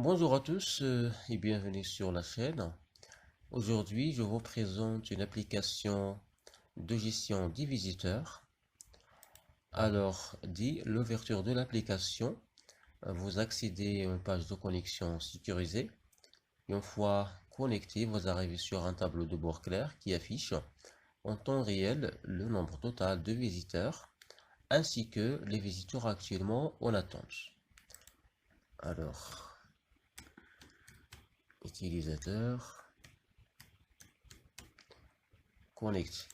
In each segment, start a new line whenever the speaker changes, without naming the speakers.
Bonjour à tous et bienvenue sur la chaîne. Aujourd'hui, je vous présente une application de gestion des visiteurs. Alors, dès l'ouverture de l'application, vous accédez à une page de connexion sécurisée. Une fois connecté, vous arrivez sur un tableau de bord clair qui affiche en temps réel le nombre total de visiteurs ainsi que les visiteurs actuellement en attente. Alors, utilisateur, connecté.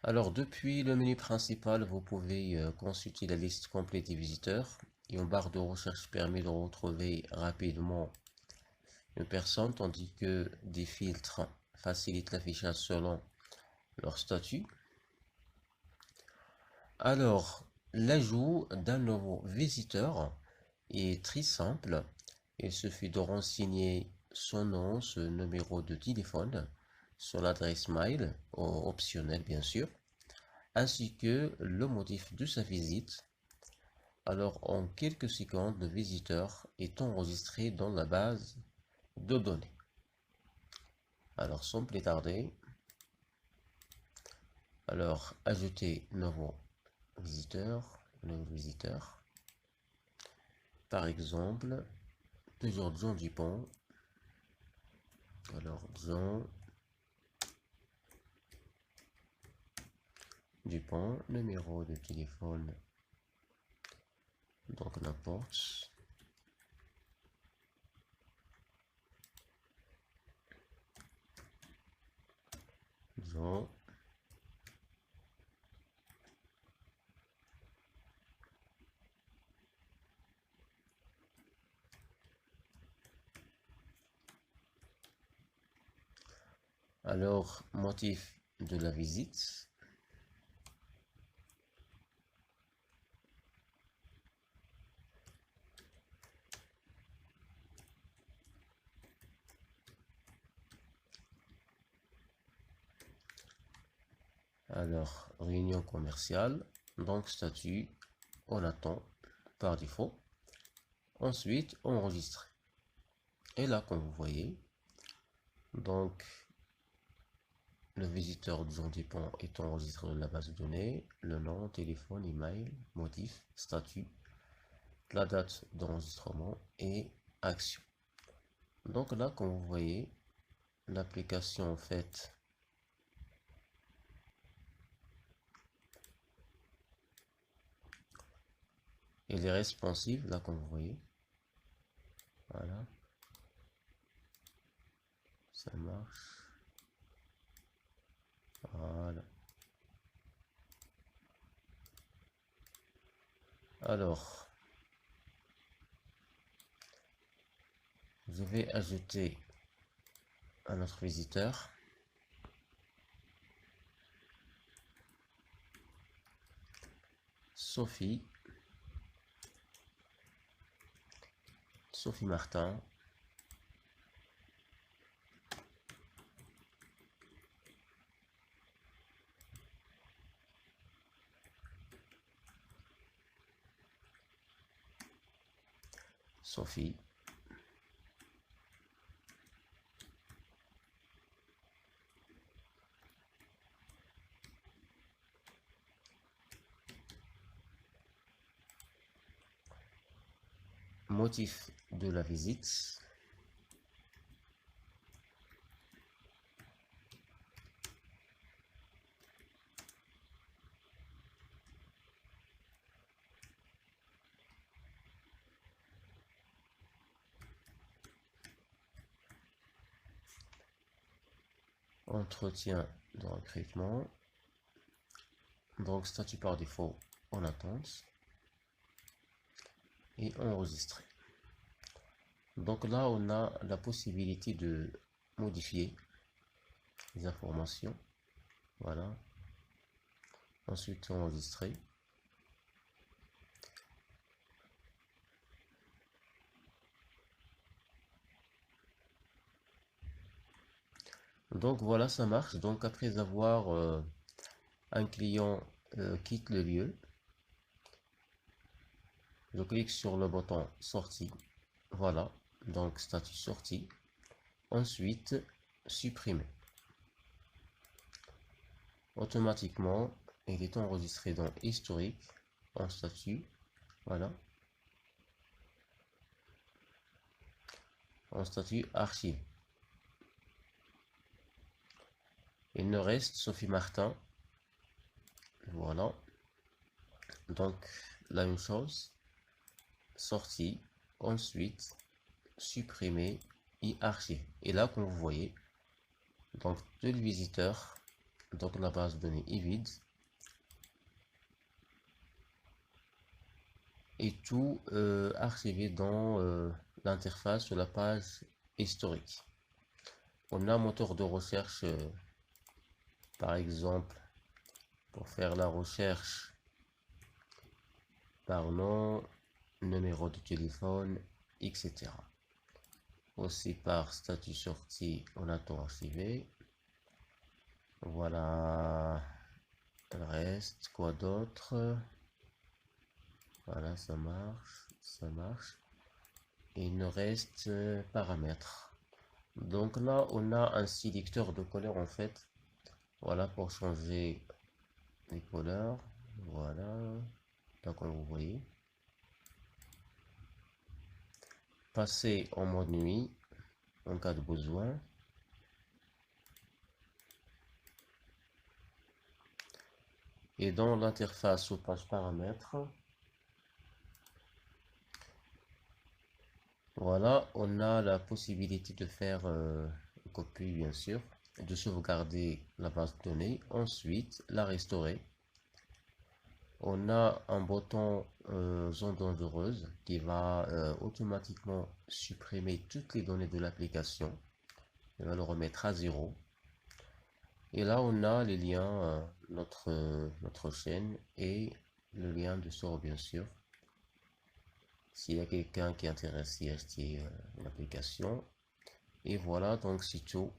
Alors, depuis le menu principal, vous pouvez consulter la liste complète des visiteurs et une barre de recherche permet de retrouver rapidement une personne, tandis que des filtres facilitent l'affichage selon leur statut. Alors, l'ajout d'un nouveau visiteur est très simple. Il suffit de renseigner son nom, son numéro de téléphone, son adresse mail, optionnel bien sûr, ainsi que le motif de sa visite. Alors, en quelques secondes, le visiteur est enregistré dans la base de données. Alors, sans plus tarder, ajouter nouveau visiteur. Par exemple, toujours John Dupont. Alors, John Dupont, numéro de téléphone, donc n'importe. John. Alors, motif de la visite. Alors, réunion commerciale. Donc, statut, on attend par défaut. Ensuite, enregistrer. Et là, comme vous voyez, donc, le visiteur John Dupont est enregistré dans la base de données. Le nom, téléphone, email, motif, statut, la date d'enregistrement et action. Donc là, comme vous voyez, l'application en fait elle est responsive, là comme vous voyez. Voilà, ça marche. Voilà. Alors, je vais ajouter un autre visiteur. Sophie. Sophie Martin. Sophie. Motif de la visite. Entretien de recrutement. Donc statut par défaut en attente. Et enregistrer. Donc là, on a la possibilité de modifier les informations. Voilà. Ensuite, enregistrer. Donc voilà, ça marche. Donc après avoir un client quitte le lieu, je clique sur le bouton sortie. Voilà, donc statut sorti. Ensuite, supprimer. Automatiquement, il est enregistré dans historique en statut. Voilà, en statut archive. Il ne reste Sophie Martin. Voilà. Donc la même chose. Sortie. Ensuite, supprimer et archiver. Et là, comme vous voyez, donc tous les visiteurs, donc la base de données est vide. Et tout archivé dans l'interface sur la page historique. On a un moteur de recherche, par exemple, pour faire la recherche par nom, numéro de téléphone, etc. Aussi par statut sorti, on a tout archivé. Voilà, le reste, quoi d'autre? Voilà, ça marche, ça marche. Et il nous reste paramètres. Donc là, on a un sélecteur de couleurs en fait. Voilà pour changer les couleurs. Voilà, là comme vous voyez. Passer en mode nuit en cas de besoin. Et dans l'interface ou page paramètres, voilà, on a la possibilité de faire une copie bien sûr, de sauvegarder la base de données, ensuite la restaurer. On a un bouton zone dangereuse qui va automatiquement supprimer toutes les données de l'application. Il va le remettre à 0. Et là, on a les liens, notre chaîne et le lien de sort, bien sûr. S'il y a quelqu'un qui est intéressé à acheter l'application. Et voilà, donc c'est tout.